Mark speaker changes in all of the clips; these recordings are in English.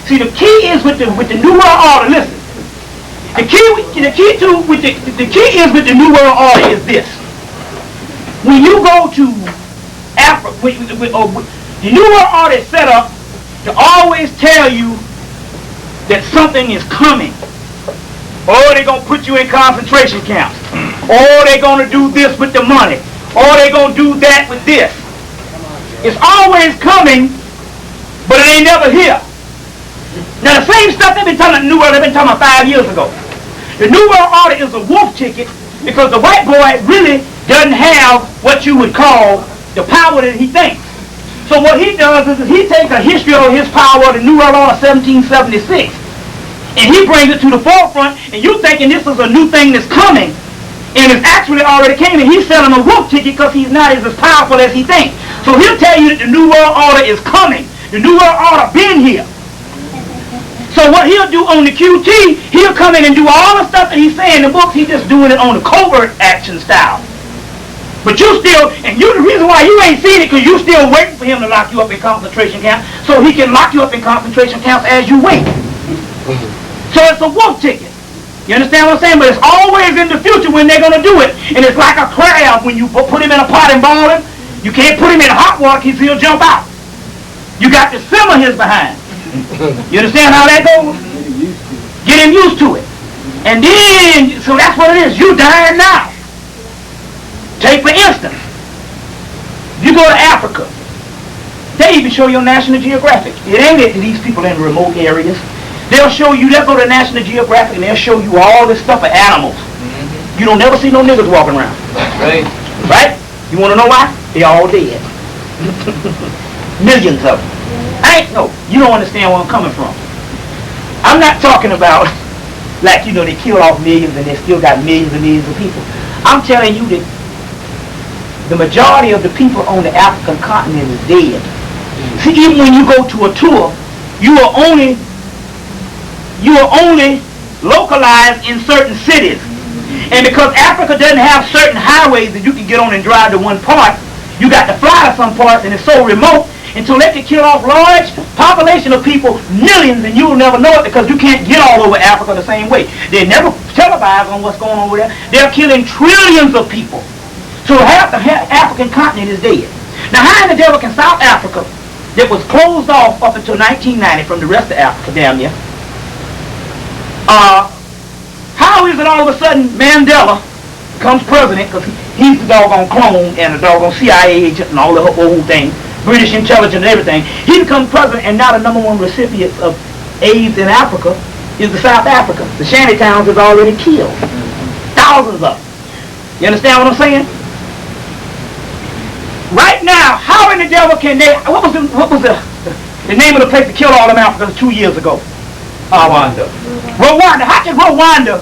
Speaker 1: See, the key is with the New World Order. Listen, the key is with the New World Order is this. When you go to Africa, the New World Order is set up to always tell you that something is coming. Oh, they're going to put you in concentration camps. Oh, they're going to do this with the money. Oh, they're going to do that with this. It's always coming, but it ain't never here. Now, the same stuff they've been talking about in the New World, they've been talking about 5 years ago. The New World Order is a wolf ticket because the white boy really doesn't have what you would call the power that he thinks. So what he does is he takes a history of his power of the New World Order 1776, and he brings it to the forefront, and you thinking this is a new thing that's coming, and it's actually already came, and he's selling a wolf ticket because he's not as powerful as he thinks. So he'll tell you that the New World Order is coming. The New World Order been here. So what he'll do on the QT, he'll come in and do all the stuff that he's saying in the books. He's just doing it on the covert action style. But you still, and you, the reason why you ain't seen it, because you still waiting for him to lock you up in concentration camps, so he can lock you up in concentration camps as you wait. So it's a wolf ticket. You understand what I'm saying? But it's always in the future when they're going to do it. And it's like a crab when you put him in a pot and boil him. You can't put him in hot water because he'll jump out. You got to simmer his behind. You understand how that goes? Get him used to it. And then, so that's what it is. You dying now. Take for instance, you go to Africa. They even show you on National Geographic. It ain't it to these people in remote areas. They'll show you, they'll go to National Geographic and they'll show you all this stuff of animals. You don't never see no niggas walking around.
Speaker 2: Right.
Speaker 1: Right? You want to know why? They all dead. Millions of them. No, you don't understand where I'm coming from. I'm not talking about, like, you know, they kill off millions and they still got millions and millions of people. I'm telling you that the majority of the people on the African continent is dead. See, even when you go to a tour, you are only localized in certain cities. And because Africa doesn't have certain highways that you can get on and drive to one part, you got to fly to some parts, and it's so remote until they can kill off large population of people, millions, and you'll never know it because you can't get all over Africa the same way. They never televise on what's going on over there. They're killing trillions of people. So half the African continent is dead. Now, how in the devil can South Africa, that was closed off up until 1990 from the rest of Africa, damn near, how is it all of a sudden Mandela becomes president, because he's the doggone clone and the doggone CIA agent and all the whole thing, British intelligence and everything. He becomes president, and now the #1 recipient of AIDS in Africa is the South Africa. The shanty towns is already killed. Thousands of them. You understand what I'm saying? Right now, how in the devil can they, what was the name of the place that killed all them Africans 2 years ago?
Speaker 2: Rwanda.
Speaker 1: Rwanda. How can Rwanda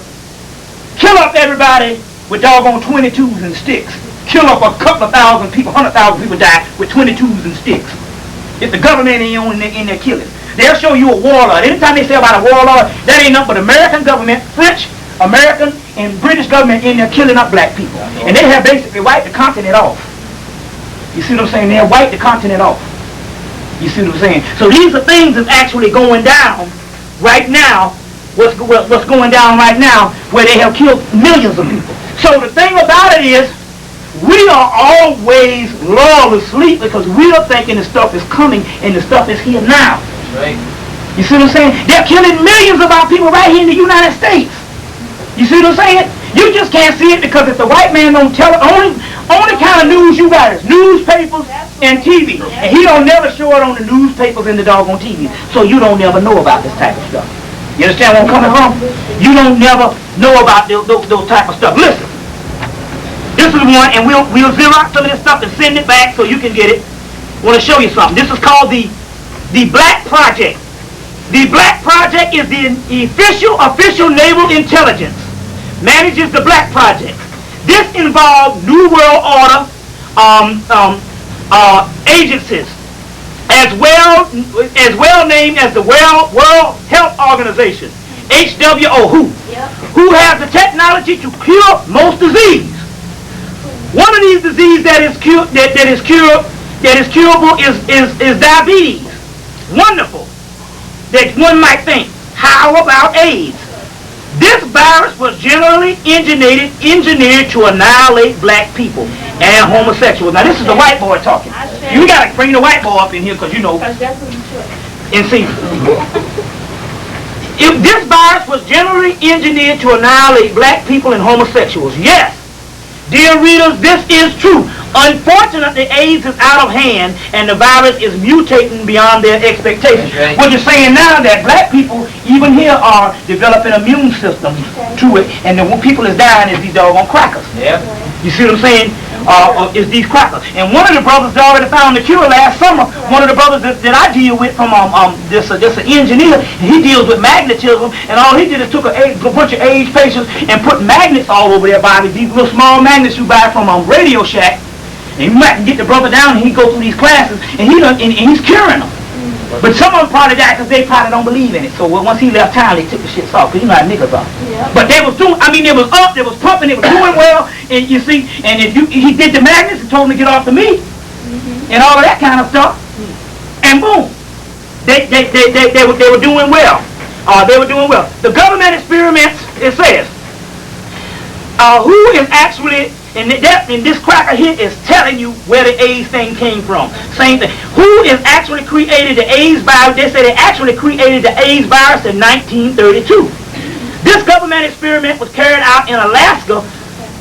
Speaker 1: kill up everybody with doggone 22s and sticks? Kill up a couple of thousand people, 100,000 people die with 22s and sticks. If the government ain't in there killing. They'll show you a warlord. Anytime they say about a warlord, that ain't nothing but American government, French, American, and British government in there killing up black people. And they have basically wiped the continent off. You see what I'm saying? They have wiped the continent off. You see what I'm saying? So these are things that's actually going down right now. What's going down right now, where they have killed millions of people. So the thing about it is, we are always lulled asleep because we are thinking the stuff is coming and the stuff is here now.
Speaker 2: Right.
Speaker 1: You see what I'm saying? They're killing millions of our people right here in the United States. You see what I'm saying? You just can't see it because if the white man don't tell it, only kind of news you got is newspapers and TV. And he don't never show it on the newspapers and the doggone TV. So you don't never know about this type of stuff. You understand where I'm coming from? You don't never know about those type of stuff. Listen. This is one, and we'll Xerox some of this stuff and send it back so you can get it. I want to show you something. This is called the Black Project. The Black Project is the official naval intelligence. Manages the Black Project. This involves New World Order agencies, as well named as the World Health Organization, WHO, who has the technology to cure most disease. One of these diseases that is curable is diabetes. Wonderful. that one might think, how about AIDS? This virus was generally engineered to annihilate black people and homosexuals. Now this is the white boy talking. You gotta bring the white boy up in here because you know. And see, if this virus was generally engineered to annihilate black people and homosexuals, yes, dear readers, this is true. Unfortunately, AIDS is out of hand and the virus is mutating beyond their expectations. Right. What you're saying now that black people, even here, are developing immune systems to it, and the people is dying is these doggone crackers. Yeah. You see what I'm saying? Is these crackers. And one of the brothers that already found the cure last summer, one of the brothers that I deal with from this an engineer, he deals with magnetism, and all he did is took a bunch of AIDS patients and put magnets all over their body, these little small magnets you buy from Radio Shack. And you might get the brother down and he go through these classes and he's curing them. But some of them probably died because they probably don't believe in it. So once he left town, they took the shit off because you know how niggas are. Yeah. But they was doing, they was up, they was pumping, they was doing well. And you see, and if he did the magnets and told them to get off the meat and all of that kind of stuff, and boom, they were doing well. They were doing well. The government experiments, it says, who is actually, and this cracker here is telling you where the AIDS thing came from. Same thing. Who is actually created the AIDS virus? They say they actually created the AIDS virus in 1932. This government experiment was carried out in Alaska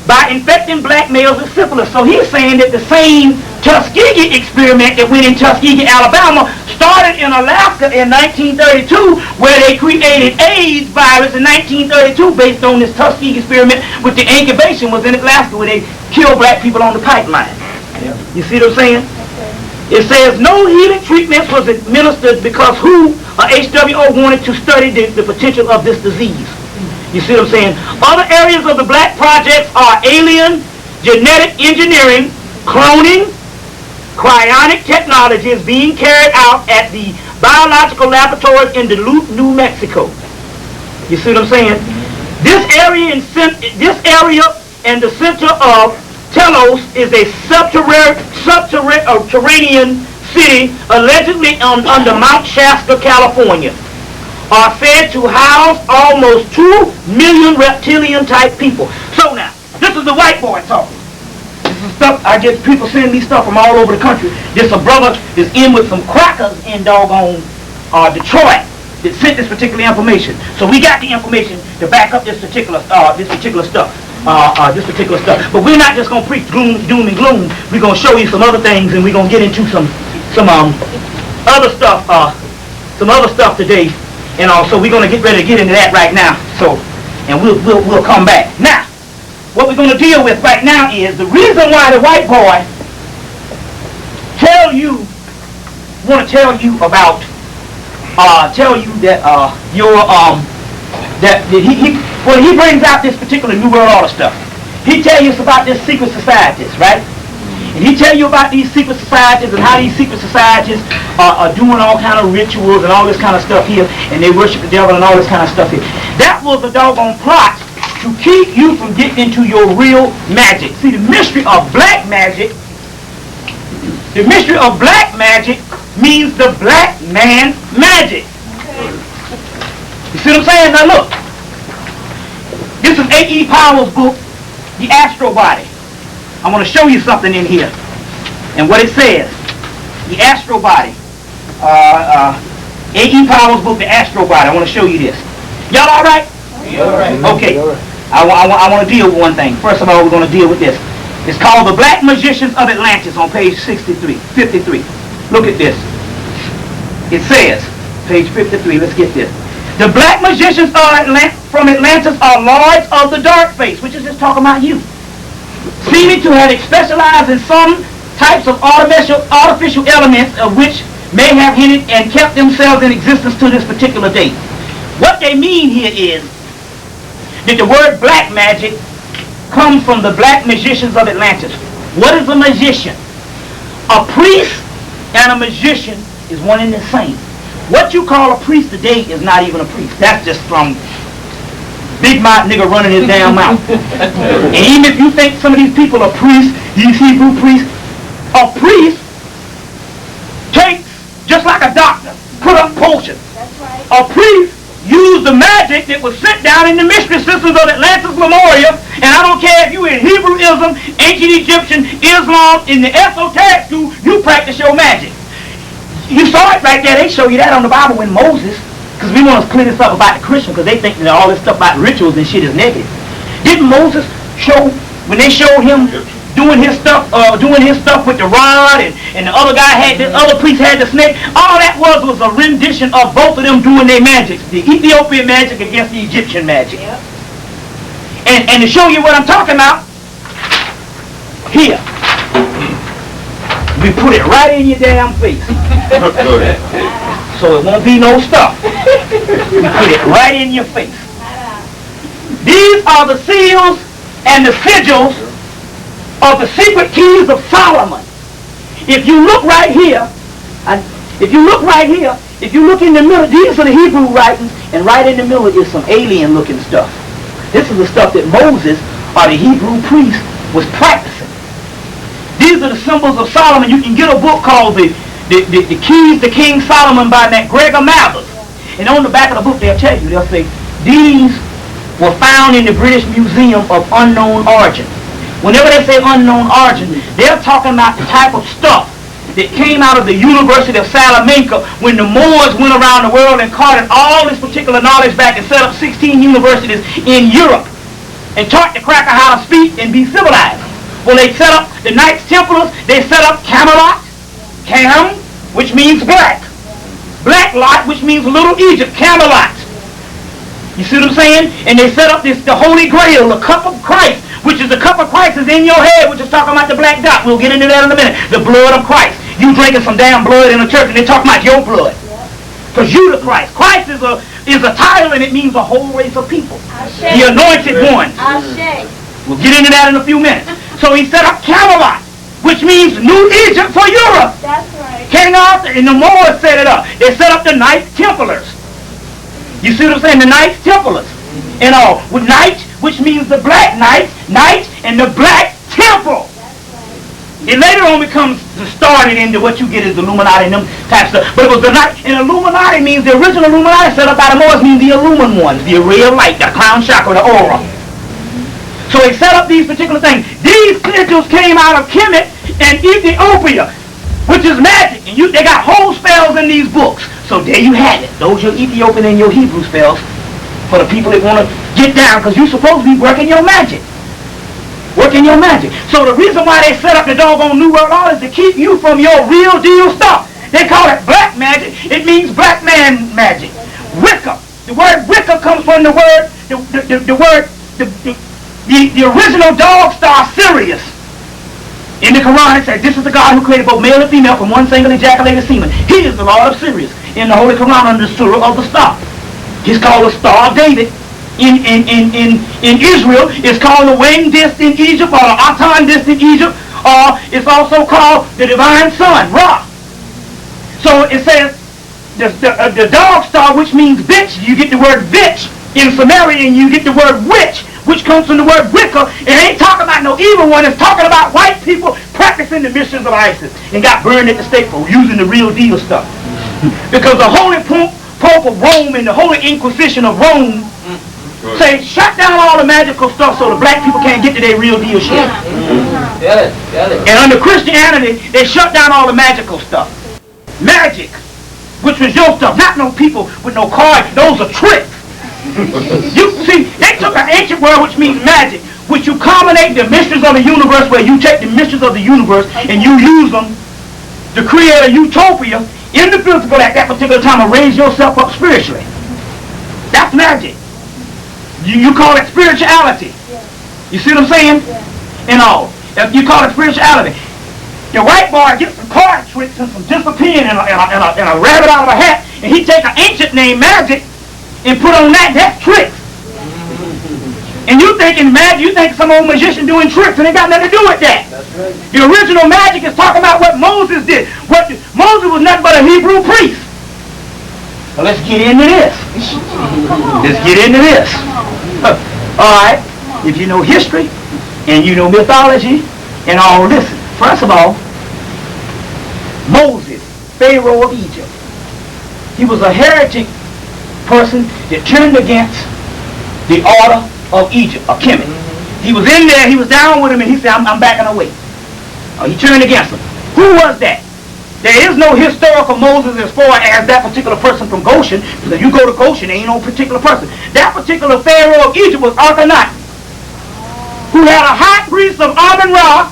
Speaker 1: by infecting black males with syphilis. So he's saying that the same Tuskegee experiment that went in Tuskegee, Alabama, started in Alaska in 1932, where they created AIDS virus in 1932 based on this Tuskegee experiment, with the incubation was in Alaska, where they killed black people on the pipeline. Yeah. You see what I'm saying? Okay. It says no healing treatments was administered because HWO wanted to study the potential of this disease. You see what I'm saying? Other areas of the black projects are alien, genetic engineering, cloning, cryonic technology is being carried out at the biological laboratories in Duluth, New Mexico. You see what I'm saying? This area and the center of Telos is a subterranean city allegedly under Mount Shasta, California, are said to house almost 2 million reptilian-type people. So now, this is the white boy talking. Stuff, I get people sending me stuff from all over the country. This a brother is in with some crackers in doggone Detroit that sent this particular information. So we got the information to back up this particular stuff. But we're not just gonna preach doom and gloom. We're gonna show you some other things, and we're gonna get into some other stuff today. And so we're gonna get ready to get into that right now. So, and we'll come back now. What we're going to deal with right now is the reason why the white boy tell you about when he brings out this particular New World Order stuff, he tell you about this secret societies, right? And he tell you about these secret societies and how these secret societies are doing all kind of rituals and all this kind of stuff here, and they worship the devil and all this kind of stuff here. That was a doggone plot to keep you from getting into your real magic. See, the mystery of black magic means the black man magic. You see what I'm saying? Now look, this is A.E. Powell's book, The Astro Body. I want to show you something in here and what it says. The Astro Body. A.E. Powell's book, The Astro Body. I want to show you this. Y'all all right? All right. Okay. I want to deal with one thing. First of all, we're going to deal with this. It's called The Black Magicians of Atlantis on page 53. Look at this. It says, page 53, let's get this. The black magicians from Atlantis are lords of the dark face, which is just talking about you, seeming to have specialized in some types of artificial elements of which may have hinted and kept themselves in existence to this particular date. What they mean here is that the word black magic comes from the black magicians of Atlantis. What is a magician? A priest and a magician is one and the same. What you call a priest today is not even a priest. That's just from big mouth nigga running his damn mouth. And even if you think some of these people are priests, these Hebrew priests, a priest takes, just like a doctor, put up potions. A priest used the magic that was sent down in the mystery systems of Atlantis Lemuria, and I don't care if you in Hebrewism, ancient Egyptian, Islam, in the esoteric school, you practice your magic. You saw it right there. They show you that on the Bible when Moses, because we want to clear this up about the Christian, because they think that all this stuff about rituals and shit is negative. Didn't Moses show, when they showed him doing his stuff with the rod, and the other guy had, the other priest had the snake, all that was a rendition of both of them doing their magic, the Ethiopian magic against the Egyptian magic. Yep. And to show you what I'm talking about, here, we put it right in your damn face. So it won't be no stuff. We put it right in your face. These are the seals and the sigils of the secret keys of Solomon. If you look right here, if you look in the middle, these are the Hebrew writings, and right in the middle is some alien looking stuff. This is the stuff that Moses, or the Hebrew priest, was practicing. These are the symbols of Solomon. You can get a book called the Keys to King Solomon by MacGregor Mathers. And on the back of the book they'll tell you, they'll say, these were found in the British Museum of Unknown Origin. Whenever they say unknown origin, they're talking about the type of stuff that came out of the University of Salamanca when the Moors went around the world and carted all this particular knowledge back and set up 16 universities in Europe and taught the cracker how to speak and be civilized. Well, they set up the Knights Templars, they set up Camelot, Cam, which means black. Black Lot, which means Little Egypt, Camelot. You see what I'm saying? And they set up the Holy Grail, the cup of Christ, which is the cup of Christ is in your head, which is talking about the black dot. We'll get into that in a minute. The blood of Christ. You drinking some damn blood in a church and they're talking about your blood. Because you the Christ. Christ is a title and it means a whole race of people. The anointed ones. We'll get into that in a few minutes. So he set up Camelot, which means New Egypt for Europe.
Speaker 2: That's right.
Speaker 1: King Arthur and the Moors set it up. They set up the Knights Templars. You see what I'm saying? The Knights Templars. And all. With Knights, which means the black knights, and the black temple. It later on becomes started into what you get is the Illuminati and them types of stuff. But it was the night, and Illuminati means, the original Illuminati set up by the Moors means the Illumin ones, the array of light, the crown chakra, the aura. So they set up these particular things. These sigils came out of Hemmitt and Ethiopia, which is magic. And they got whole spells in these books. So there you have it. Those are your Ethiopian and your Hebrew spells for the people that want to get down, because you're supposed to be working your magic. Working your magic. So the reason why they set up the doggone New World Order is to keep you from your real deal stuff. They call it black magic. It means black man magic. Wicca. The word Wicca comes from the word, the original dog star Sirius. In the Quran it says, this is the God who created both male and female from one single ejaculated semen. He is the Lord of Sirius. In the Holy Quran under the Surah of the Star. He's called the Star of David. In Israel, it's called the Wing Disc in Egypt, or the Atan Disc in Egypt, or it's also called the Divine Sun, Ra. So it says, the dog star, which means bitch, you get the word bitch. In Sumerian, you get the word witch, which comes from the word Wicca. It ain't talking about no evil one. It's talking about white people practicing the missions of ISIS and got burned at the stake for using the real deal stuff. Because the Holy Pope of Rome and the Holy Inquisition of Rome say, shut down all the magical stuff so the black people can't get to their real deal shit. And under Christianity, they shut down all the magical stuff. Magic, which was your stuff, not no people with no cards. Those are tricks. You see, they took an ancient word which means magic, which you combinate the mysteries of the universe, where you take the mysteries of the universe and you use them to create a utopia in the physical at that particular time and raise yourself up spiritually. That's magic. You call it spirituality. You see what I'm saying? And all. You call it spirituality. The white boy gets some card tricks and some disappearing and a rabbit out of a hat, and he take an ancient name, magic, and put on that's tricks. And you thinking magic, you think some old magician doing tricks, and it got nothing to do with that. That's right. The original magic is talking about what Moses did. Moses was nothing but a Hebrew priest. So let's get into this. Let's get into this. Alright, if you know history, and you know mythology, and all, listen. First of all, Moses, Pharaoh of Egypt. He was a heretic person that turned against the order of Egypt, of Hemmitt. He was in there, he was down with him, and he said, I'm backing away. He turned against him. Who was that? There is no historical Moses as far as that particular person from Goshen. Because if you go to Goshen, there ain't no particular person. That particular Pharaoh of Egypt was Akhenaten, who had a high priest of Amun-Ra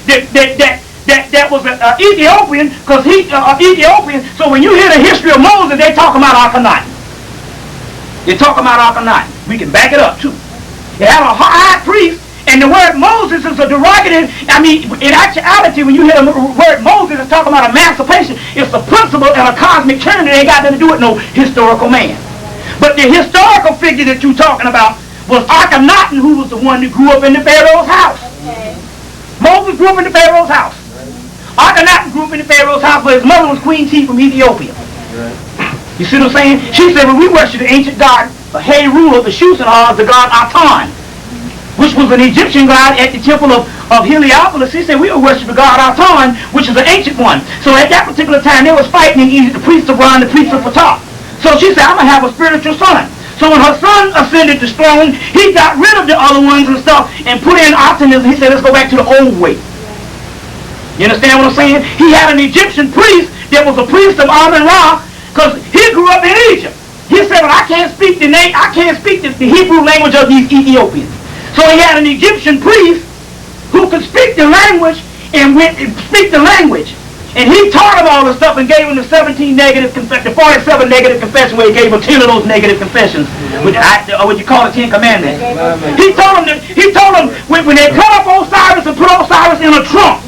Speaker 1: that was an Ethiopian, because he Ethiopian. So when you hear the history of Moses, they talk about Akhenaten. They talk about Akhenaten. We can back it up too. They have a high priest, and the word Moses is a derogative. I mean, in actuality, when you hear the word Moses, it's talking about emancipation. It's a principle and a cosmic term that ain't got nothing to do with no historical man. But the historical figure that you're talking about was Akhenaten, who was the one that grew up in the Pharaoh's house. Okay. Moses grew up in the Pharaoh's house. Akhenaten grew up in the Pharaoh's house, but his mother was Queen T from Ethiopia. Right. You see what I'm saying? She said, when we worship the ancient god, Heru of the Shushan, the god Aton, which was an Egyptian god at the temple of Heliopolis. She said, we will worship the god Aton, which is an ancient one. So at that particular time, they was fighting in Egypt, the priests of Ra and the priests of Ptah. So she said, I'm going to have a spiritual son. So when her son ascended the throne, he got rid of the other ones and stuff and put in optimism. He said, let's go back to the old way. You understand what I'm saying? He had an Egyptian priest that was a priest of Amun-Ra, because he grew up in Egypt. He said, well, I can't speak the Hebrew language of these Ethiopians. So he had an Egyptian priest who could speak the language and went and speak the language. And he taught him all the stuff and gave him the 17 negative confessions, the 47 negative confessions, where he gave him 10 of those negative confessions, or what you call the 10 Commandments. He told him when they cut up Osiris and put Osiris in a trunk,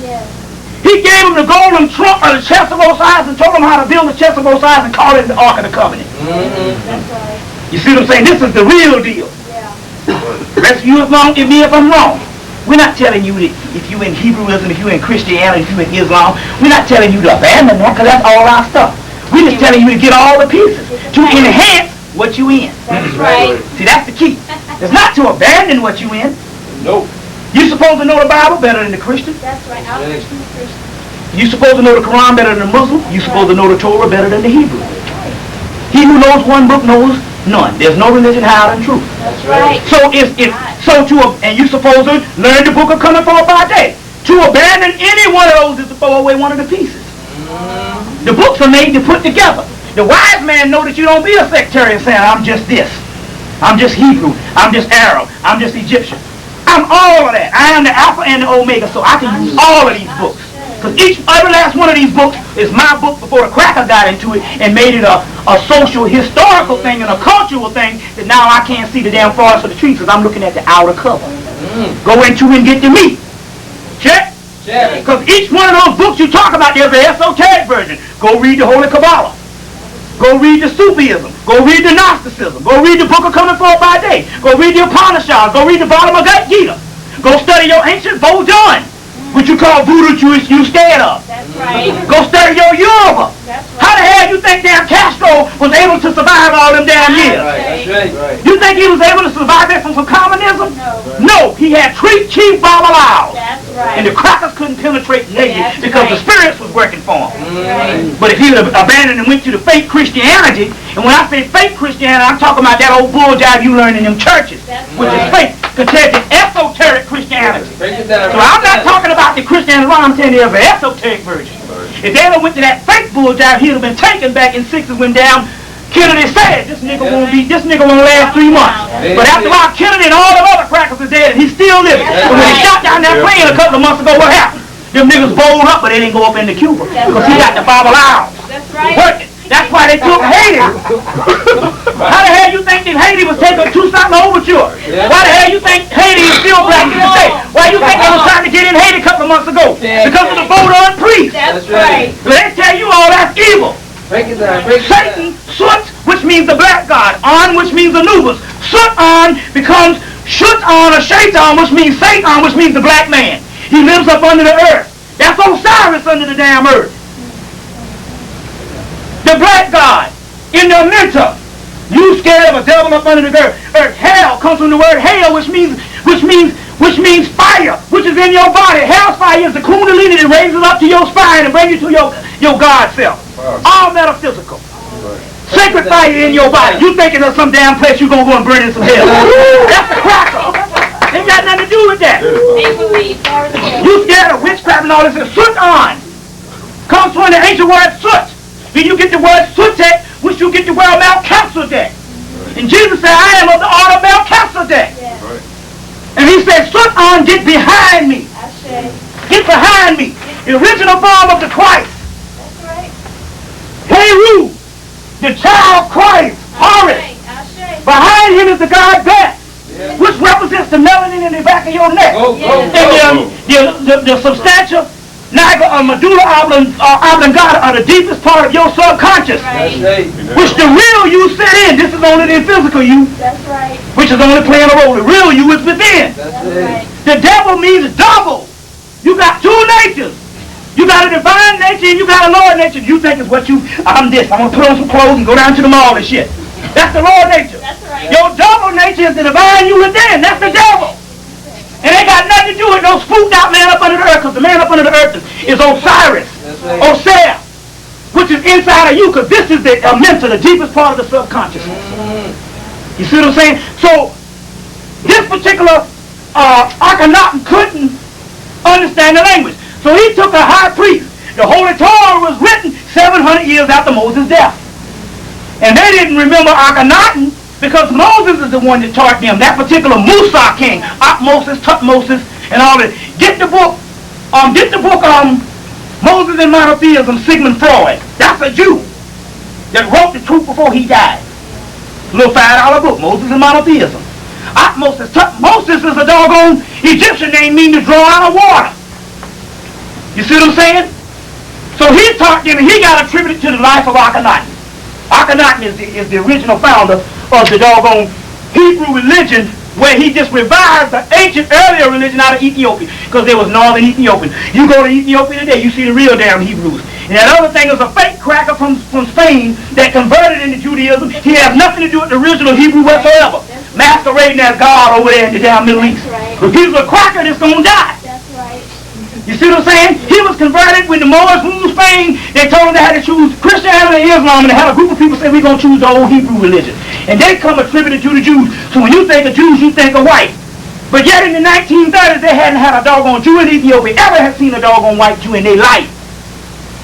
Speaker 1: he gave him the golden trunk of the chest of Osiris and told him how to build the chest of Osiris and call it the Ark of the Covenant. You see what I'm saying? This is the real deal. Rest you if I'm wrong. We're not telling you that if you're in Hebrewism, if you're in Christianity, if you're in Islam, we're not telling you to abandon that, because that's all our stuff. We're just telling you to get all the pieces to enhance what you in.
Speaker 2: That's right.
Speaker 1: See, that's the key. It's not to abandon what you in.
Speaker 3: Nope.
Speaker 1: You're supposed to know the Bible better than the Christian.
Speaker 2: That's right. I'm a Christian.
Speaker 1: You're supposed to know the Quran better than the Muslim. You're supposed to know the Torah better than the Hebrew. He who knows one book knows none. There's no religion higher than truth.
Speaker 2: That's right.
Speaker 1: And you're supposed to learn the book of coming forth by day. To abandon any one of those is to throw away one of the pieces. The books are made to put together. The wise man know that you don't be a sectarian saying, I'm just this. I'm just Hebrew. I'm just Arab. I'm just Egyptian. I'm all of that. I am the Alpha and the Omega, so I can use all of these books. Because every last one of these books is my book before the cracker got into it and made it a social, historical thing and a cultural thing that now I can't see the damn forest for the trees because I'm looking at the outer cover. Go into and get the meat. Check? Because each one of those books you talk about, there's an esoteric version. Go read the Holy Kabbalah. Go read the Sufism. Go read the Gnosticism. Go read the Book of Coming Forth by Day. Go read the Upanishads. Go read the Bhagavad Gita. Go study your ancient Bojan, which you call voodoo you scared of.
Speaker 2: That's right.
Speaker 1: Go study your Yoruba.
Speaker 2: That's right.
Speaker 1: How the hell you think damn Castro was able to survive all them damn years?
Speaker 3: That's right.
Speaker 1: You think he was able to survive that from some communism?
Speaker 2: No.
Speaker 1: He had three chief Babalaos.
Speaker 2: That's right.
Speaker 1: And the crackers couldn't penetrate Navy because the spirits was working for him.
Speaker 2: Right.
Speaker 1: But if he would have abandoned and went to the fake Christianity, and when I say fake Christianity, I'm talking about that old bull jive you learn in them churches, which is fake, compared to esoteric Christianity. So I'm not talking about the Christianity, I'm telling you there's an esoteric version. If they ever went to that fake bull jive, he'd have been taken back in 60s when down Kennedy said, this nigga won't last 3 months. But after a while, Kennedy and all the other crackers are dead, and he's still living. So when he shot down that plane a couple of months ago, what happened? Them niggas bowled up, but they didn't go up into Cuba. Because he got the Bible out.
Speaker 2: That's right.
Speaker 1: Working. That's why they took Haiti. How the hell you think that Haiti was taking two-something overture? Why the hell you think Haiti is still black to this day? Why you think they was trying to get in Haiti a couple of months ago? Because of the Bodon priest.
Speaker 2: That's right.
Speaker 1: So they tell you all that's evil.
Speaker 3: Break it down.
Speaker 1: Satan, Sut, which means the black god. On, which means Anubis. Sut-on becomes Shut-on or Shaitan, which means Satan, which means the black man. He lives up under the earth. That's Osiris under the damn earth. The black god in the mentor. You scared of a devil up under the earth. Hell comes from the word hell, which means fire, which is in your body. Hell's fire is the kundalini that raises up to your spine and brings you to your God self. All metaphysical. Sacred fire in your body. You thinking of some damn place you gonna go and burn in some hell. That's a cracker. Ain't got nothing to do with that. You scared of witchcraft and all this. Soot on comes from the ancient word soot. Then you get the word sootech, which you get the word Melchizedek. And Jesus said, I am of the order of Melchizedek. And he said, soot on, get behind me. Get behind me. The original form of the Christ. Heru, the child Christ, Horus. Behind him is the God Beth, which represents the melanin in the back of your neck. And the substantial medulla oblongata are the deepest part of your subconscious, which the real you sit in. This is only the physical you, which is only playing a role. The real you is within. The devil means double. You got two natures. You got a divine nature and you got a lower nature. You think it's what I'm this. I'm going to put on some clothes and go down to the mall and shit. That's the lower nature. Your double nature is the divine you within. That's the devil. And it ain't got nothing to do with no spooked out man up under the earth, because the man up under the earth is Osiris, Osea, which is inside of you, because this is the mental, the deepest part of the subconscious. You see what I'm saying? So, this particular Akhenaten couldn't understand the language. So he took a high priest. The Holy Torah was written 700 years after Moses' death. And they didn't remember Akhenaten because Moses is the one that taught them. That particular Musa king, Moses, Tutmosis, and all that. Get the book, Moses and Monotheism, Sigmund Freud. That's a Jew that wrote the truth before he died. A little $5 book, Moses and Monotheism. Tutmosis is a doggone Egyptian name meaning to draw out of water. You see what I'm saying? So he taught them, and he got attributed to the life of Akhenaten. Akhenaten is the original founder of the doggone Hebrew religion, where he just revived the ancient earlier religion out of Ethiopia, because there was northern Ethiopian. You go to Ethiopia today, you see the real damn Hebrews. And that other thing is a fake cracker from Spain that converted into Judaism. He has nothing to do with the original Hebrew whatsoever. Masquerading as God over there in the damn Middle East. If he's a cracker that's going to die. You see what I'm saying? He was converted when the Moors ruled Spain. They told him they had to choose Christianity and Islam, and they had a group of people say, we're going to choose the old Hebrew religion. And they come attributed to the Jews. So when you think of Jews, you think of white. But yet in the 1930s, they hadn't had a doggone Jew in Ethiopia ever had seen a doggone white Jew in their life.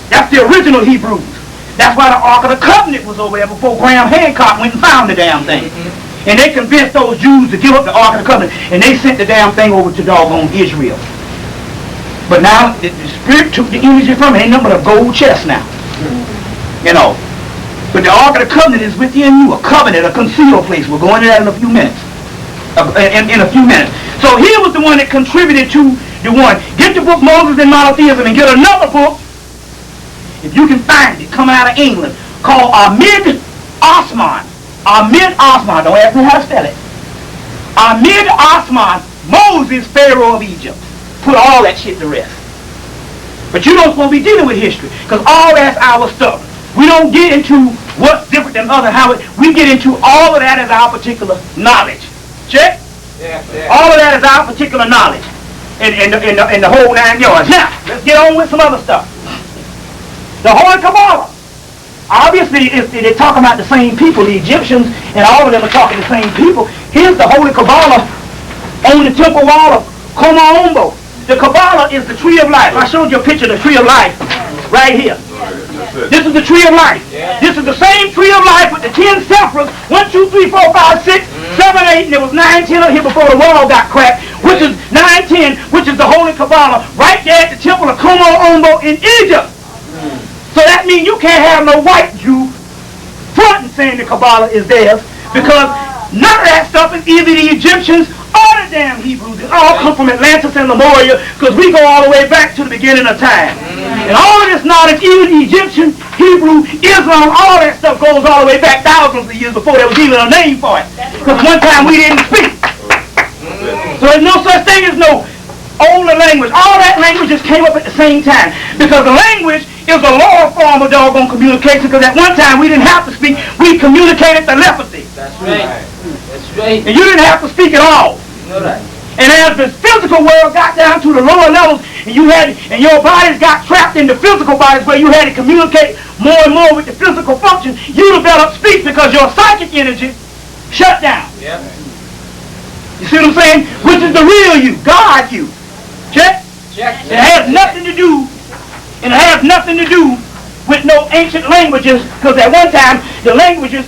Speaker 1: That's the original Hebrews. That's why the Ark of the Covenant was over there before Graham Hancock went and found the damn thing. And they convinced those Jews to give up the Ark of the Covenant, and they sent the damn thing over to doggone Israel. But now, the Spirit took the imagery from it. Ain't nothing but a gold chest now. You know. But the Ark of the Covenant is within you. A covenant, a concealed place. We'll go into that in a few minutes. In a few minutes. So he was the one that contributed to the one. Get the book Moses and Monotheism and get another book, if you can find it, coming out of England, called Ahmed Osman. Ahmed Osman. Don't ask me how to spell it. Ahmed Osman, Moses, Pharaoh of Egypt. Put all that shit to rest. But you don't supposed to be dealing with history, because all that's our stuff. We don't get into what's different than other. We get into all of that as our particular knowledge. Check? All of that is our particular knowledge. In the whole 9 yards. Now, let's get on with some other stuff. The Holy Kabbalah. Obviously, they're talking about the same people, the Egyptians, and all of them are talking the same people. Here's the Holy Kabbalah on the temple wall of Komaombo. The Kabbalah is the tree of life. I showed you a picture of the tree of life right here. This is the tree of life. This is the same tree of life with the 10 sephiroths. 1, 2, 3, 4, 5, 6, 7, 8, and there was 9, 10 up here before the wall got cracked, which is 9, 10, which is the Holy Kabbalah, right there at the temple of Komaombo in Egypt. So that means you can't have no white Jew fronting saying the Kabbalah is theirs, because none of that stuff is either the Egyptians or the damn Hebrews. It all come from Atlantis and Lemuria, because we go all the way back to the beginning of time. And all of this knowledge, even the Egyptian, Hebrew, Islam, all that stuff goes all the way back thousands of years before there was even a name for it. Because one time we didn't speak. So there's no such thing as no older language. All that language just came up at the same time. Because the language is a lower form of doggone communication, because at one time we didn't have to speak. We communicated telepathy.
Speaker 3: That's right. That's right.
Speaker 1: And you didn't have to speak at all.
Speaker 3: You know that.
Speaker 1: And as the physical world got down to the lower levels, and your bodies got trapped in the physical bodies where you had to communicate more and more with the physical function, you developed speech because your psychic energy shut down.
Speaker 3: Yep.
Speaker 1: You see what I'm saying? Which is the real you, God you. Check?
Speaker 3: Check.
Speaker 1: It has nothing to do, with no ancient languages, because at one time the language is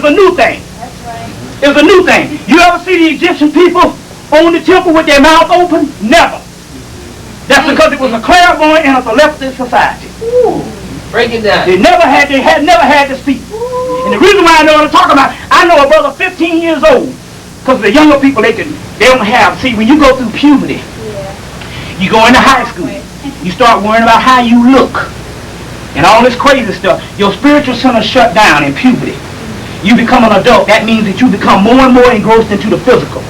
Speaker 1: a new thing.
Speaker 2: That's right.
Speaker 1: It was a new thing. You ever see the Egyptian people on the temple with their mouth open? Never. That's because it was a clairvoyant and a telepathic society.
Speaker 3: Break it down.
Speaker 1: They had never had to speak. And the reason why I know what I'm talking about, I know a brother 15 years old, because the younger people they don't have. See, when you go through puberty, you go into high school, you start worrying about how you look and all this crazy stuff. Your spiritual center shut down in puberty. You become an adult. That means that you become more and more engrossed into the physical.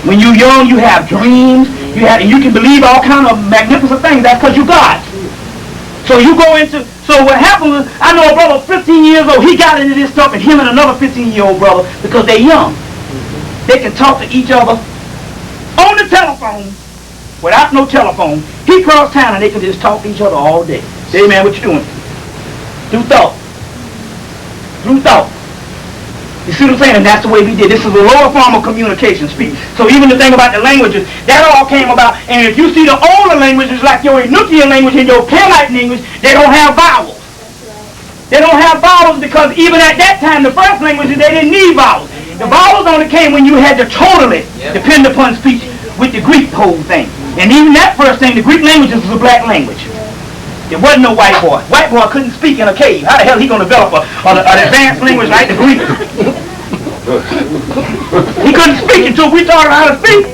Speaker 1: When you're young, you have dreams, and you can believe all kind of magnificent things. That's because you're God. So you go into, so what happens is, I know a brother 15 years old, he got into this stuff, and him and another 15-year-old brother, because they're young, they can talk to each other on the telephone, without no telephone. He cross town and they can just talk to each other all day. Say, man, what you doing? Through thought. Through thought. You see what I'm saying? And that's the way we did. This is a lower form of communication, speech. So even the thing about the languages, that all came about. And if you see the older languages, like your Enochian language and your Pelite language, they don't have vowels. They don't have vowels because even at that time, the first languages, they didn't need vowels. The vowels only came when you had to totally depend upon speech with the Greek whole thing. And even that first thing, the Greek language was a black language. There wasn't no white boy. White boy couldn't speak in a cave. How the hell he going to develop an advanced language like the Greek? He couldn't speak until we taught him how to speak.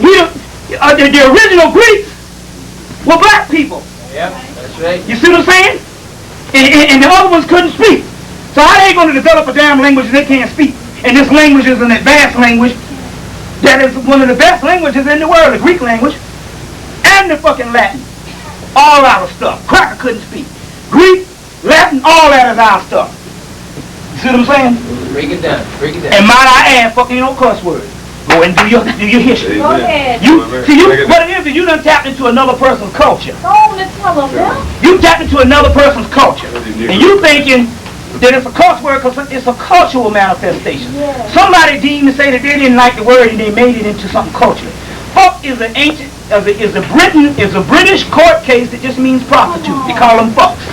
Speaker 1: The original Greeks were black people.
Speaker 3: Yep, that's right.
Speaker 1: You see what I'm saying? And the other ones couldn't speak. So how they going to develop a damn language if they can't speak? And this language is an advanced language that is one of the best languages in the world, the Greek language. And the fucking Latin. All our stuff. Cracker couldn't speak. Greek, Latin, all that is our stuff. You see what I'm saying?
Speaker 3: Break it down. Break it down.
Speaker 1: And might I add, fucking no cuss words. Go and do your history.
Speaker 2: Go ahead.
Speaker 1: What it is you done tapped into another person's culture.
Speaker 2: Go on and tell them, Bill.
Speaker 1: You tapped into another person's culture. And you thinking that it's a cuss word because it's a cultural manifestation.
Speaker 2: Yeah.
Speaker 1: Somebody deemed to say that they didn't like the word and they made it into something cultural. Fuck is an ancient, is a British court case that just means prostitute. They call them fucks.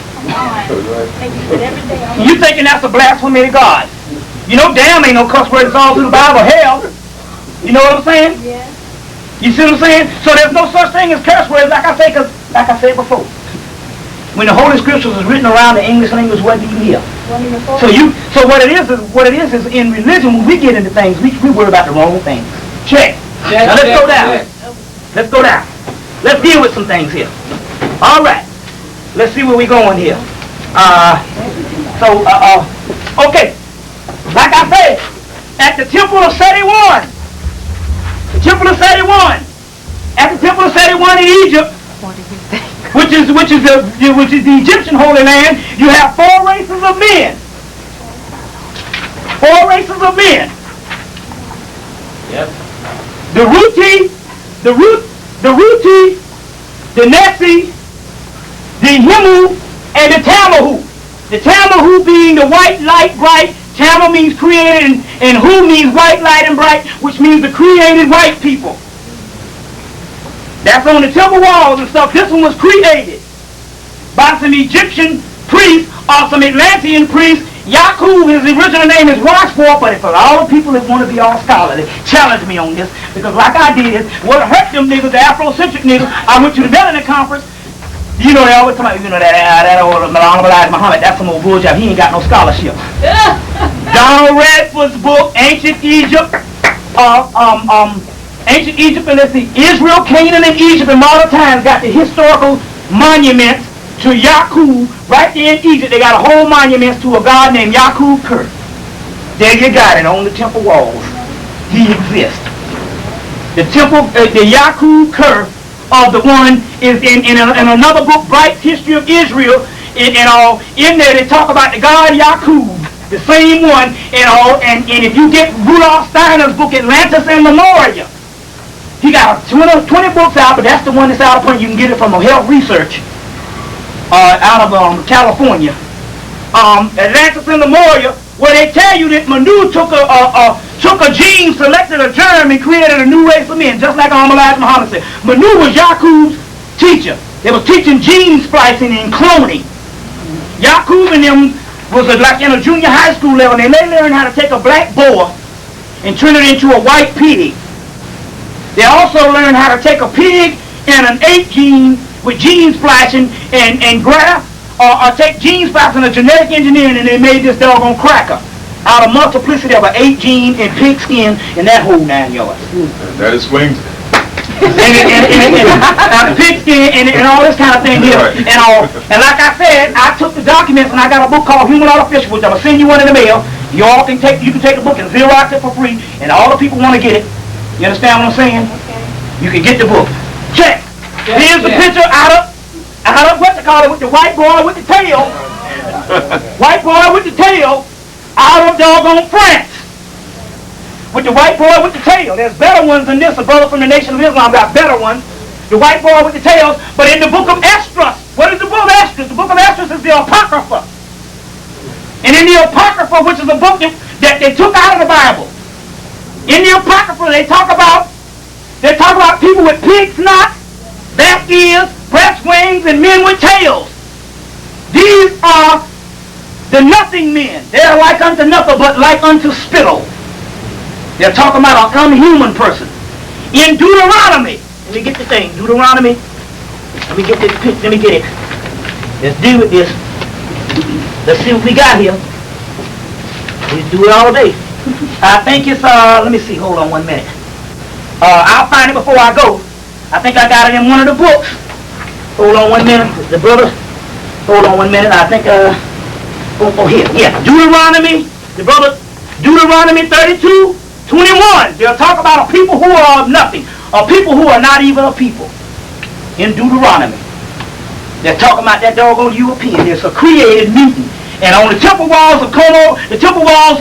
Speaker 1: You thinking that's a blasphemy to God. You know damn ain't no cuss word, it's all through the Bible, hell. You know what I'm saying?
Speaker 2: Yeah.
Speaker 1: You see what I'm saying? So there's no such thing as curse words, like I said before. When the Holy Scriptures was written around, the English language wasn't even here. So what it is in religion, when we get into things, we worry about the wrong things. Check. Now let's go down. Let's go down. Let's deal with some things here. All right. Let's see where we're going here. Okay. Like I said, at the Temple of Seti I, at the Temple of Seti I in Egypt, which is the Egyptian Holy Land, you have 4 races of men. 4 races of men.
Speaker 3: Yep.
Speaker 1: The Ruti, the Nessi, the Hemmu, and the Tamahu. The Tamahu being the white, light, bright. Tama means created, and Hu means white, light, and bright, which means the created white people. That's on the temple walls and stuff. This one was created by some Egyptian priests or some Atlantean priests. Yaku, his original name is Rochefort, but for all the people that want to be all scholarly, challenge me on this, because like I did, what hurt them niggas, the Afrocentric niggas, I went to the Melanin conference. You know, they always talk about, that old Muhammad, that's some old bullshit. He ain't got no scholarship. Donald Radford's book, Ancient Egypt, and let's see, Israel, Canaan, and Egypt in modern times got the historical monuments to Yaku right there in Egypt. They got a whole monument to a god named Yaku Ker. There you got it on the temple walls. He exists. The temple, the Yaku Ker of the one is in another book, Bright's History of Israel. In there they talk about the god Yaku, the same one, and if you get Rudolf Steiner's book Atlantis and Lemuria, He got 20 books out, but that's the one that's out upon. You can get it from a health research out of California. Atlantis and Lemuria, where they tell you that Manu took a gene, selected a germ, and created a new race of men, just like Elijah Muhammad said. Manu was Yaqub's teacher. They was teaching gene splicing and cloning. Yaqub and them was like in a junior high school level, and they learned how to take a black boar and turn it into a white pig. They also learned how to take a pig and an ape gene with gene splicing and graft, or take gene splicing and genetic engineering, and they made this doggone cracker out of multiplicity of an ape gene and pig skin and that whole 9 yards.
Speaker 2: That explains it.
Speaker 1: and pig skin and all this kind of thing here.
Speaker 2: Right.
Speaker 1: And like I said, I took the documents and I got a book called Human Artificial, which I'm going to send you one in the mail. You can take the book and Xerox it for free, and all the people want to get it. You understand what I'm saying?
Speaker 4: Okay.
Speaker 1: You can get the book. Check. Here's the picture out of what they call it, with the white boy with the tail. White boy with the tail out of doggone France. With the white boy with the tail. There's better ones than this. A brother from the Nation of Islam got better ones. The white boy with the tails. But in the book of Esdras, what is the book of Esdras? The book of Esdras is the Apocrypha. And in the Apocrypha, which is a book that they took out of the Bible, in the Apocrypha they talk about people with pig snots, back ears, breast wings, and men with tails. These are the nothing men. They are like unto nothing, but like unto spittle. They're talking about an unhuman person. In Deuteronomy, let me get the thing. Deuteronomy. Let me get this. Let me get it. Let's deal with this. Let's see what we got here. We do it all day. I think it's let me see. Hold on 1 minute. I'll find it before I go. I think I got it in one of the books. Hold on 1 minute. The brother. Hold on 1 minute. I think here. Yeah. Deuteronomy. The brother. Deuteronomy 32:21. They'll talk about a people who are of nothing, a people who are not even a people. In Deuteronomy, they're talking about that doggone European. It's a created mutant. And on the temple walls of Como, the temple walls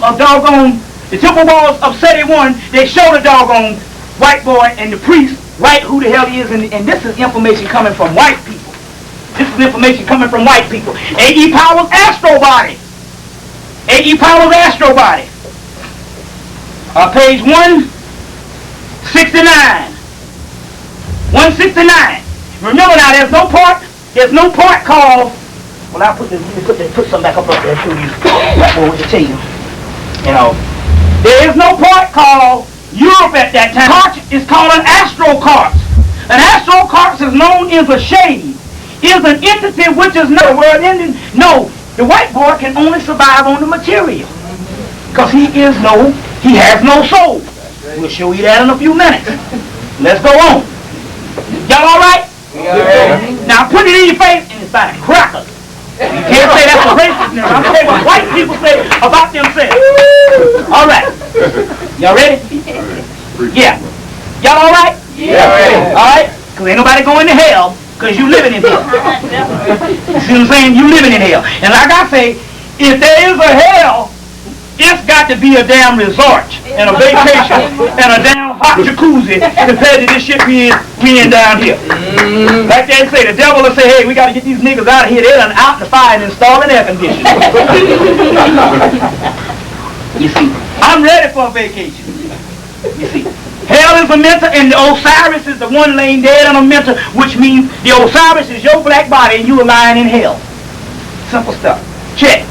Speaker 1: of Seti 1, they show the doggone white boy and the priest right who the hell he is. And this is information coming from white people. This is information coming from white people. A.E. Powell's Astro Body. A.E. Powell's Astro Body. Page 169. 169. Remember now, there's no part called, well, I'll put something back up there to you. That boy with the tail. You know. There is no part called Europe at that time. Cart is called an astrocarp. An astrocarp is known as a shade. Is an entity which is not a word ending. No, the white boy can only survive on the material. Because he has no soul. We'll show you that in a few minutes. Let's go on. Y'all all right? Now put it in your face and it's like a cracker. You can't say that's a racist now. I'm saying what white people say about themselves. All right. Y'all ready? Yeah. Y'all all right?
Speaker 2: Yeah.
Speaker 1: All right? Because ain't nobody going to hell because you living in hell. You see what I'm saying? You living in hell. And like I say, if there is a hell, it's got to be a damn resort and a vacation and a damn hot jacuzzi compared to this shit we in down here. Like they say, the devil will say, hey, we got to get these niggas out of here. They're done out in the fire and installing air conditioning. You see, I'm ready for a vacation. You see, hell is a mentor and the Osiris is the one laying dead on a mentor, which means the Osiris is your black body and you are lying in hell. Simple stuff. Check.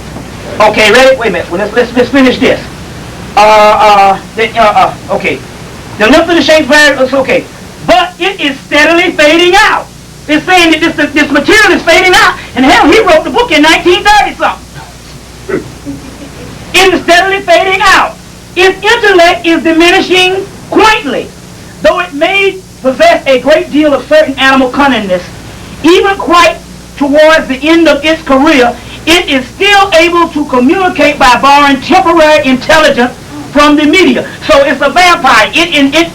Speaker 1: Okay, ready? Wait a minute. Well, let's finish this. Okay. The length of the shapes varies. Okay, but it is steadily fading out. It's saying that this material is fading out, and hell, he wrote the book in 1930 something. It is steadily fading out. Its intellect is diminishing quaintly, though it may possess a great deal of certain animal cunningness. Even quite towards the end of its career, it is still able to communicate by borrowing temporary intelligence from the media. So it's a vampire. It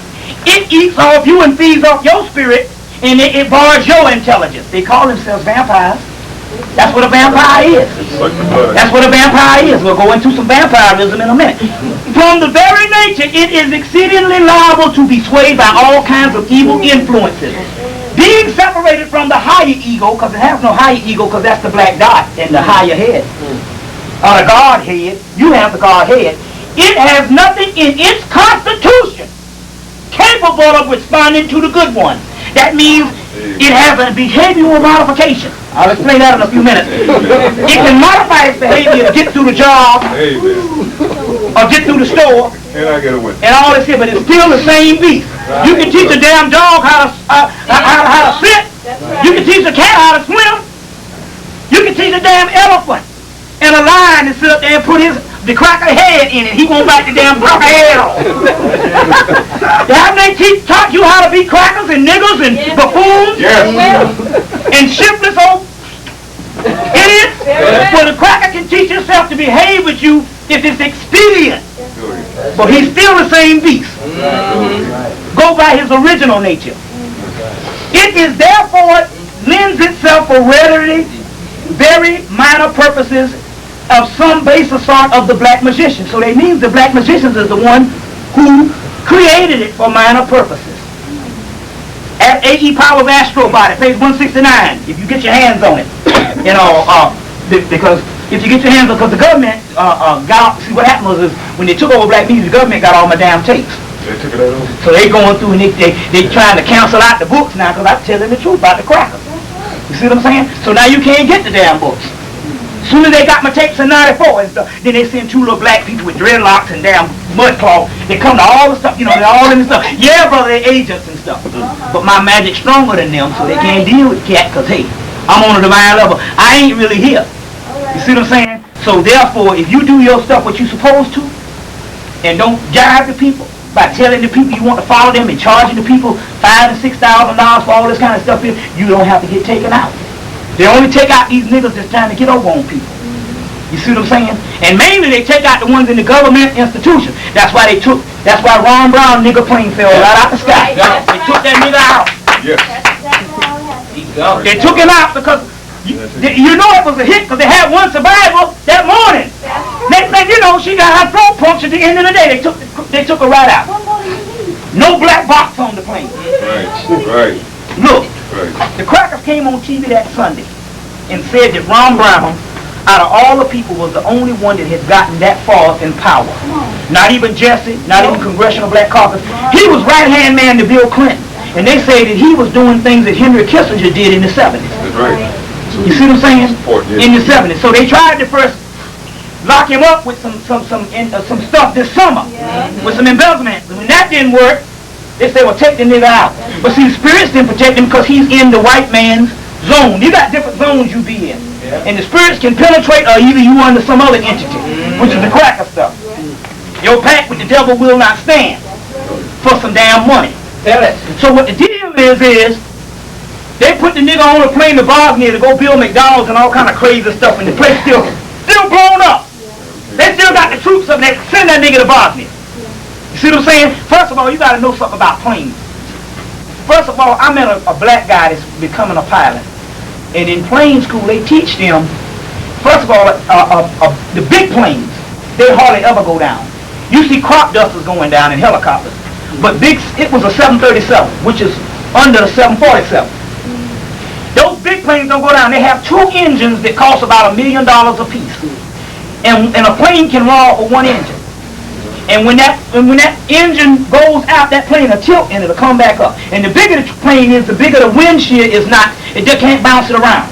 Speaker 1: eats off you and feeds off your spirit, and it borrows your intelligence. They call themselves vampires. That's what a vampire is. That's what a vampire is. We'll go into some vampirism in a minute. From the very nature, it is exceedingly liable to be swayed by all kinds of evil influences. Being separated from the higher ego, because it has no higher ego, because that's the black dot in the higher head, or the Godhead, you have the Godhead. It has nothing in its constitution capable of responding to the good one. That means it has a behavioral modification. I'll explain that in a few minutes. It can modify its behavior to get through the job, or get through the store,
Speaker 2: Can I get a witness?
Speaker 1: and all this here, but it's still the same beast. You can teach a damn dog how to sit. You can teach a cat how to swim. You can teach a damn elephant and a lion to sit up there and put the cracker head in it. He won't bite the damn cracker head off. Haven't they taught you how to be crackers and niggers and buffoons?
Speaker 2: Yes.
Speaker 1: And shiftless old idiots? Well, the cracker can teach himself to behave with you if it's expedient. But he's still the same beast. Go by his original nature. It is therefore lends itself for readily very minor purposes of some base assault of the black magician. So that means the black magicians is the one who created it for minor purposes. At A.E. Powell's Astro Body, page 169, if you get your hands on it. You know, because if you get your hands on, because the government got, see what happened was when they took over black music, the government got all my damn tapes.
Speaker 2: They took it out over?
Speaker 1: So they going through and they trying to cancel out the books now because I'm telling the truth about the crackers. You see what I'm saying? So now you can't get the damn books. As soon as they got my tapes in 94 and stuff, then they send two little black people with dreadlocks and damn mud cloth. They come to all the stuff, you know, they're all in the stuff. Yeah, brother, they're agents and stuff. But my magic's stronger than them, so they can't deal with cat, because, hey, I'm on a divine level. I ain't really here. You see what I'm saying? So therefore, if you do your stuff what you're supposed to, and don't jive the people by telling the people you want to follow them and charging the people $5,000 and $6,000 for all this kind of stuff, you don't have to get taken out. They only take out these niggas that's trying to get over on people. You see what I'm saying? And mainly they take out the ones in the government institution. That's why Ron Brown nigga plane fell right out the sky. They took that nigga out.
Speaker 2: Yes.
Speaker 1: They took him out because you know it was a hit because they had one survivor that morning. Next thing you know, she got her throat punctured at the end of the day. They took her right out. No black box on the plane.
Speaker 2: Right.
Speaker 1: Look, the crackers came on TV that Sunday and said that Ron Brown, out of all the people, was the only one that had gotten that far in power. Not even Jesse, not even Congressional Black Caucus. He was right-hand man to Bill Clinton. And they say that he was doing things that Henry Kissinger did in the 70s.
Speaker 2: That's right.
Speaker 1: You see what I'm saying? In the 70s. So they tried to first lock him up with some stuff this summer, with some embezzlement. When that didn't work, they say, well, take the nigga out. But see, the spirits didn't protect him because he's in the white man's zone. You got different zones you be in. And the spirits can penetrate, or either you under some other entity, which is the cracker stuff. Your pact with the devil will not stand for some damn money. So what the deal is they put the nigga on a plane to Bosnia to go build McDonald's and all kind of crazy stuff, and the place still blown up. They still got the troops up there. Send that nigga to Bosnia. You see what I'm saying? First of all, you got to know something about planes. First of all, I met a black guy that's becoming a pilot. And in plane school, they teach them, first of all, the big planes, they hardly ever go down. You see crop dusters going down in helicopters. But it was a 737, which is under the 747. Those big planes don't go down. They have two engines that cost about $1 million a piece. And a plane can run off with one engine. And when that engine goes out, that plane will tilt and it'll come back up. And the bigger the plane is, the bigger the wind shear is not. It just can't bounce it around.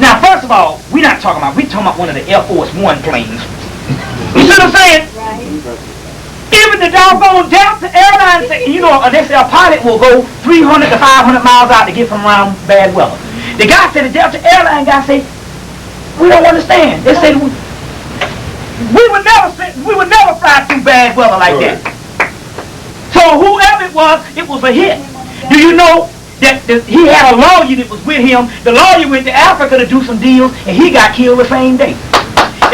Speaker 1: Now, first of all, we're talking about one of the Air Force One planes. You see what I'm saying? Even the doggone Delta Airlines, they say a pilot will go 300 to 500 miles out to get from around bad weather. The guy said, the Delta Airline guy said, we don't understand. They said, we would never fly through bad weather like that. So whoever it was a hit. Do you know that he had a lawyer that was with him? The lawyer went to Africa to do some deals, and he got killed the same day.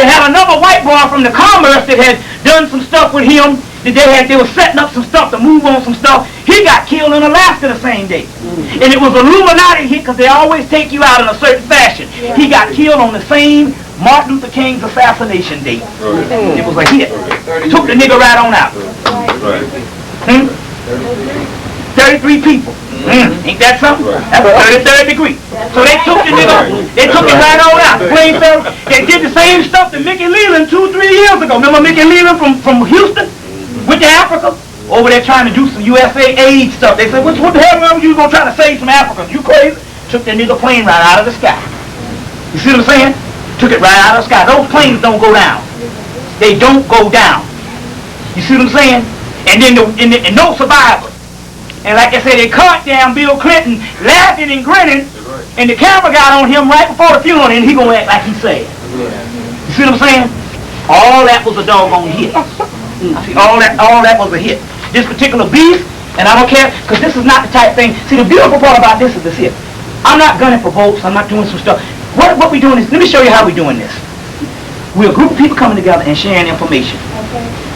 Speaker 1: They had another white boy from the Commerce that had done some stuff with him. They were setting up some stuff to move on some stuff. He got killed in Alaska the same day. And it was Illuminati hit because they always take you out in a certain fashion. He got killed on the same Martin Luther King's assassination date.
Speaker 2: Right.
Speaker 1: It was a hit.
Speaker 2: Okay.
Speaker 1: Took the nigga right on out.
Speaker 2: Right.
Speaker 1: 33 people. Ain't that something? That's a 33rd degree. So they took the nigga, they took it right on out. The plane fell. They did the same stuff to Mickey Leland 2-3 years ago. Remember Mickey Leland from Houston? Went to Africa? Over there trying to do some USA aid stuff. They said, what the hell are you gonna try to save some Africans? You crazy? Took that nigga plane right out of the sky. You see what I'm saying? Took it right out of the sky. Those planes don't go down. They don't go down. You see what I'm saying? And then and no survivors. And like I said, they caught down Bill Clinton laughing and grinning, and the camera got on him right before the funeral, and he gonna act like he said. You see what I'm saying? All that was a doggone hit. See, all that was a hit. This particular beast, and I don't care, because this is not the type thing. See, the beautiful part about this is this here. I'm not gunning for votes. I'm not doing some stuff. What we doing is, let me show you how we're doing this. We're a group of people coming together and sharing information.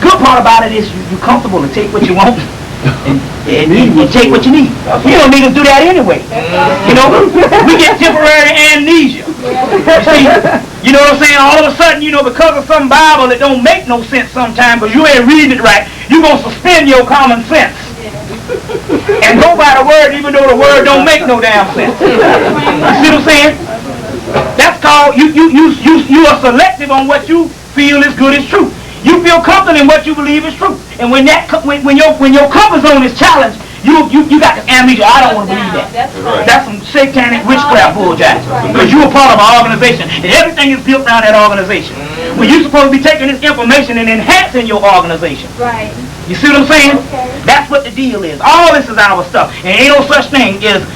Speaker 1: Good part about it is you're comfortable to take what you want and you take what you need. You don't need to do that anyway. You know, we get temporary amnesia. You know what I'm saying? All of a sudden, you know, because of some Bible that don't make no sense sometimes, because you ain't reading it right, you're going to suspend your common sense. And go by the word even though the word don't make no damn sense. You see what I'm saying? That's called, you are selective on what you feel is good is true. You feel comfortable in what you believe is true. And when your comfort zone is challenged, you got this amnesia. I don't want to believe that. That's some satanic witchcraft bullshit. Because you're a part of an organization, and everything is built around that organization. When you're supposed to be taking this information and enhancing your organization.
Speaker 4: Right.
Speaker 1: You see what I'm saying?
Speaker 4: Okay.
Speaker 1: That's what the deal is. All this is our stuff. And ain't no such thing as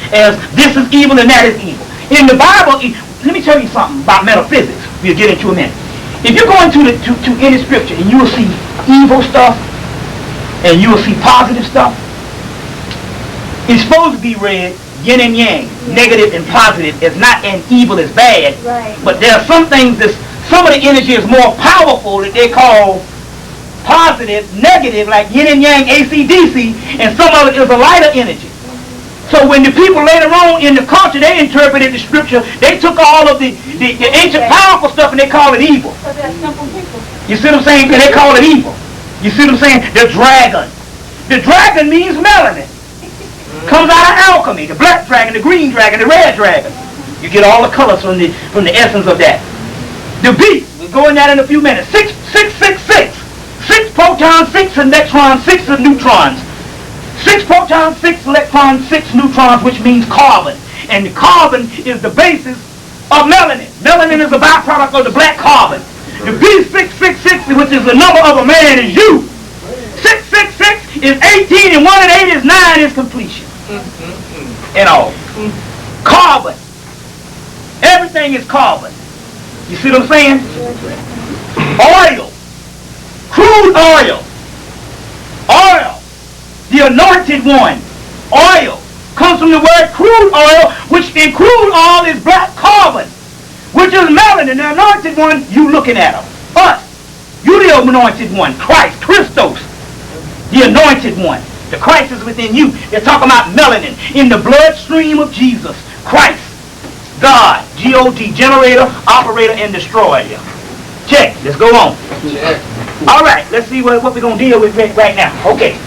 Speaker 1: this is evil and that is evil. In the Bible, let me tell you something about metaphysics. We'll get into a minute. If you go into to any scripture and you will see evil stuff and you will see positive stuff, it's supposed to be read yin and yang, negative and positive. It's not an evil is bad,
Speaker 4: Right.
Speaker 1: but there are some things that some of the energy is more powerful that they call positive, negative, like yin and yang, AC/DC, and some of it is a lighter energy. So when the people later on in the culture, they interpreted the scripture, they took all of the ancient powerful stuff and they called it evil.
Speaker 4: So they're simple people.
Speaker 1: You see what I'm saying? Because they call it evil. You see what I'm saying? The dragon. The dragon means melanin. Comes out of alchemy. The black dragon, the green dragon, the red dragon. You get all the colors from the essence of that. The beast, we'll go in that in a few minutes. 6 protons, 6 electrons, 6 neutrons. 6 protons, 6 electrons, 6 neutrons, which means carbon. And the carbon is the basis of melanin. Melanin is a byproduct of the black carbon. The B666, which is the number of a man, is you. 666 is 18, and 1 and 8 is 9, is completion. And all. Carbon. Everything is carbon. You see what I'm saying? Oil. Crude oil. Oil. The anointed one. Oil comes from the word crude oil, which in crude oil is black carbon, which is melanin. The anointed one, you looking at him. Us. You the anointed one. Christ. Christos. The anointed one. The Christ is within you. They're talking about melanin in the bloodstream of Jesus. Christ. God. G-O-D. Generator, operator, and destroyer. Check. Let's go on.
Speaker 3: Check.
Speaker 1: All right. Let's see what we're going to deal with right now. Okay.